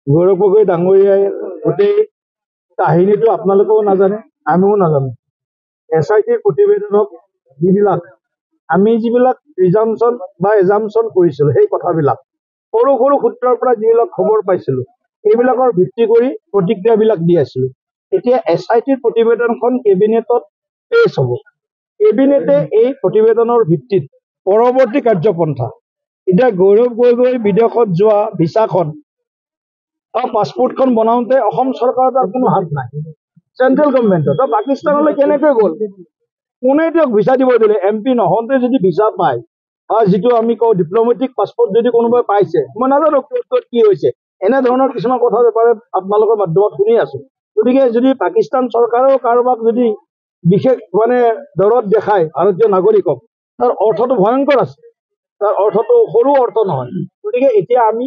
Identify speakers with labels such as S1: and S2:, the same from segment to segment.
S1: গৌৰৱ গগৈ ডাঙৰীয়াই গোটেই কাহিনীটো আপোনালোকেও নাজানে, আমিও নাজানো। SITৰ প্ৰতিবেদনত আমি যিবিলাক এজামচন কৰিছিলো, সেই কথাবিলাক সৰু সৰু সূত্ৰৰ পৰা যিবিলাক খবৰ পাইছিলো, সেইবিলাকৰ ভিত্তি কৰি প্ৰতিক্ৰিয়াবিলাক দি আছিলো। এতিয়া SITৰ প্ৰতিবেদনখন কেবিনেটত পেছ হ'ব। কেবিনেটে এই প্ৰতিবেদনৰ ভিত্তিত পৰৱৰ্তী কাৰ্যপন্থা, এতিয়া গৌৰৱ গগৈ বিদেশত যোৱা ভিছাখন পাছপোৰ্টখন বনাওঁতে অসম চৰকাৰৰ তাৰ কোনো হাত নাই, চেন্ট্ৰেল গভৰ্ণমেণ্টৰ। পাকিস্তানলৈ কেনেকৈ গ'ল, কোনে তেওঁক ভিছা দিব দিলে? MP নহওঁতে যদি ভিছা পায়, যিটো আমি কওঁ ডিপ্ল'মেটিক পাছপোৰ্ট যদি কোনোবাই পাইছে, মই নাজানো ক'ত কি হৈছে, এনেধৰণৰ কিছুমান কথা বেপাৰে আপোনালোকৰ মাধ্যমত শুনি আছো। গতিকে যদি পাকিস্তান চৰকাৰেও কাৰোবাক যদি বিশেষ দৰত দেখায় ভাৰতীয় নাগৰিকক, তাৰ অৰ্থটো ভয়ংকৰ আছে, তাৰ অৰ্থটো সৰু অৰ্থ নহয়। গতিকে এতিয়া আমি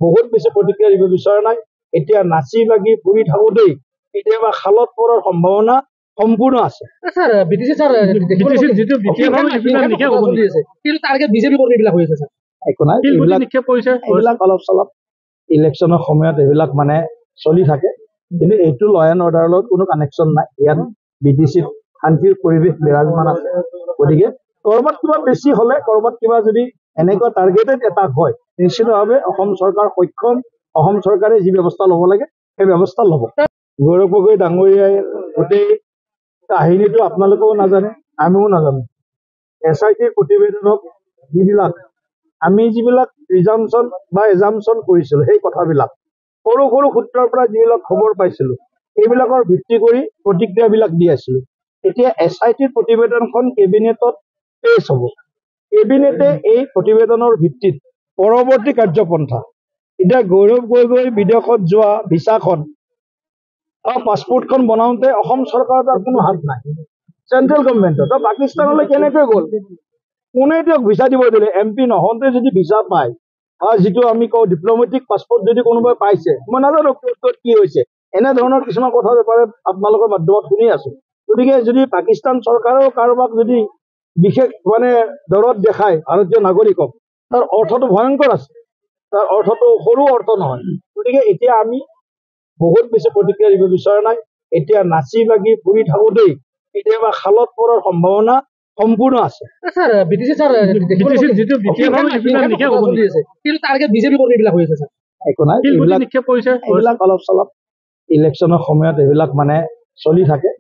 S1: বহুত বেছি প্ৰতিক্ৰিয়া দিব বিচৰা নাই। এতিয়া নাচি বাগি ফুৰি থাকোঁতেই কেতিয়াবা খালত পৰাৰ সম্ভাৱনা সম্পূৰ্ণ আছে। এইবিলাক অলপ চলপ ইলেকশ্যনৰ সময়ত এইবিলাক চলি থাকে, কিন্তু এইটো ল এণ্ড অৰ্ডাৰৰ লগত কোনো কানেকশ্যন নাই। ইয়াত BTCত শান্তিৰ পৰিৱেশ বিৰাজমান আছে। গতিকে ক'ৰবাত কিবা বেছি হ'লে, ক'ৰবাত কিবা যদি এনেকুৱা টাৰ্গেটেড এটাক হয়, নিশ্চিতভাৱে অসম চৰকাৰ সক্ষম, অসম চৰকাৰে যি ব্যৱস্থা ল'ব লাগে সেই ব্যৱস্থা ল'ব। গৌৰৱ গগৈ ডাঙৰীয়াই গোটেই কাহিনীটো আপোনালোকেও নাজানে, আমিও নাজানো। SITৰ প্ৰতিবেদনত আমি যিবিলাক এজামচন কৰিছিলো, সেই কথাবিলাক সৰু সৰু সূত্ৰৰ পৰা যিবিলাক খবৰ পাইছিলো, সেইবিলাকৰ ভিত্তি কৰি প্ৰতিক্ৰিয়াবিলাক দি আছিলো। এতিয়া SITৰ প্ৰতিবেদনখন কেবিনেটত পেছ হ'ব। কেবিনেটে এই প্ৰতিবেদনৰ ভিত্তিত পৰৱৰ্তী কাৰ্যপন্থা, এতিয়া গৌৰৱ গগৈ বিদেশত যোৱা ভিছাখন পাছপোৰ্টখন বনাওঁতে অসম চৰকাৰৰ তাৰ কোনো হাত নাই, চেন্ট্ৰেল গভৰ্ণমেণ্টৰ। পাকিস্তানলৈ কেনেকৈ গ'ল, কোনে তেওঁক ভিছা দিব দিলে? MP নহওঁতে যদি ভিছা পায়, যিটো আমি কওঁ ডিপ্ল'মেটিক পাছপোৰ্ট যদি কোনোবাই পাইছে, মই নাজানো ক'ত কি হৈছে, এনেধৰণৰ কিছুমান কথা বেপাৰে আপোনালোকৰ মাধ্যমত শুনি আছো। গতিকে যদি পাকিস্তান চৰকাৰেও কাৰোবাক যদি বিশেষ দৰত দেখায় ভাৰতীয় নাগৰিকক, তাৰ অৰ্থটো ভয়ংকৰ আছে, তাৰ অৰ্থটো সৰু অৰ্থ নহয়। গতিকে এতিয়া আমি বহুত বেছি প্ৰতিক্ৰিয়া দিব বিচৰা নাই। এতিয়া নাচি বাগি ফুৰি থাকোঁতেই কেতিয়াবা খালত পৰাৰ সম্ভাৱনা সম্পূৰ্ণ আছে। এইবিলাক অলপ চলপ ইলেকশ্যনৰ সময়ত এইবিলাক চলি থাকে।